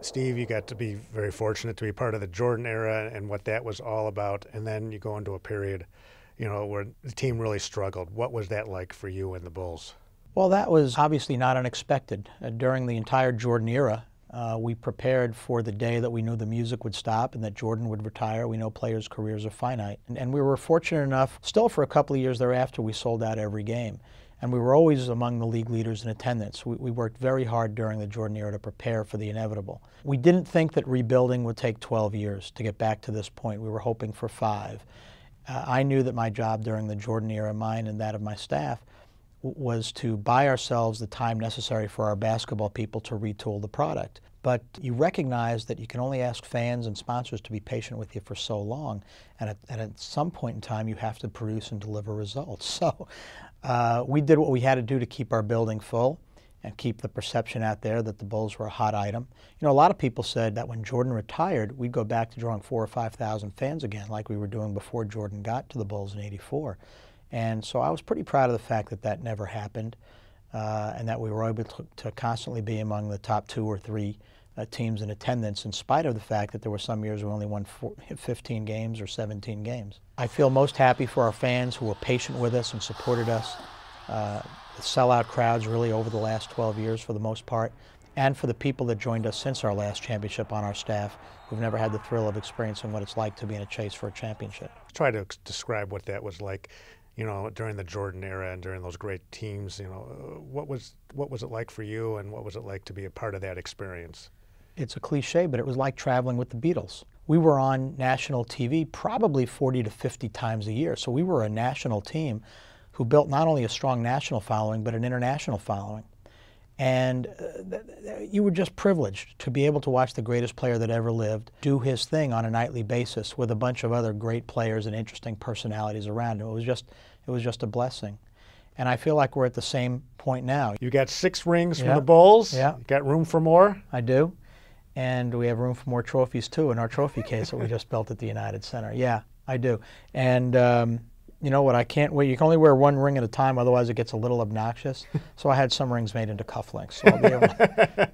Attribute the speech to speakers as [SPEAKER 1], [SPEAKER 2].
[SPEAKER 1] Steve, you got to be very fortunate to be part of the Jordan era and what that was all about. And then you go into a period, where the team really struggled. What was that like for you and the Bulls?
[SPEAKER 2] Well, that was obviously not unexpected. During the entire Jordan era, we prepared for the day that we knew the music would stop and that Jordan would retire. We know players' careers are finite. And we were fortunate enough, still for a couple of years thereafter, we sold out every game. And we were always among the league leaders in attendance. We worked very hard during the Jordan era to prepare for the inevitable. We didn't think that rebuilding would take 12 years to get back to this point. We were hoping for 5. I knew that my job during the Jordan era, mine and that of my staff, was to buy ourselves the time necessary for our basketball people to retool the product. But you recognize that you can only ask fans and sponsors to be patient with you for so long, and at some point in time you have to produce and deliver results. So we did what we had to do to keep our building full and keep the perception out there that the Bulls were a hot item. A lot of people said that when Jordan retired, we'd go back to drawing 4,000 or 5,000 fans again, like we were doing before Jordan got to the Bulls in '84. And so I was pretty proud of the fact that that never happened, and that we were able to constantly be among the top 2 or 3 teams in attendance, in spite of the fact that there were some years we only won 15 games or 17 games. I feel most happy for our fans who were patient with us and supported us. The sellout crowds really over the last 12 years for the most part, and for the people that joined us since our last championship on our staff who've never had the thrill of experiencing what it's like to be in a chase for a championship.
[SPEAKER 1] Try to describe what that was like, during the Jordan era and during those great teams. What was it like for you, and what was it like to be a part of that experience?
[SPEAKER 2] It's a cliche, but it was like traveling with the Beatles. We were on national TV probably 40 to 50 times a year, so we were a national team who built not only a strong national following, but an international following. And you were just privileged to be able to watch the greatest player that ever lived do his thing on a nightly basis with a bunch of other great players and interesting personalities around him. It was just a blessing. And I feel like we're at the same point now.
[SPEAKER 1] You got 6 rings from the Bulls.
[SPEAKER 2] Yeah.
[SPEAKER 1] You got room for more?
[SPEAKER 2] I do. And we have room for more trophies too in our trophy case that we just built at the United Center. Yeah, I do. And you know what, I can't wait. You can only wear 1 ring at a time, otherwise it gets a little obnoxious. So I had some rings made into cufflinks. So I'll be able to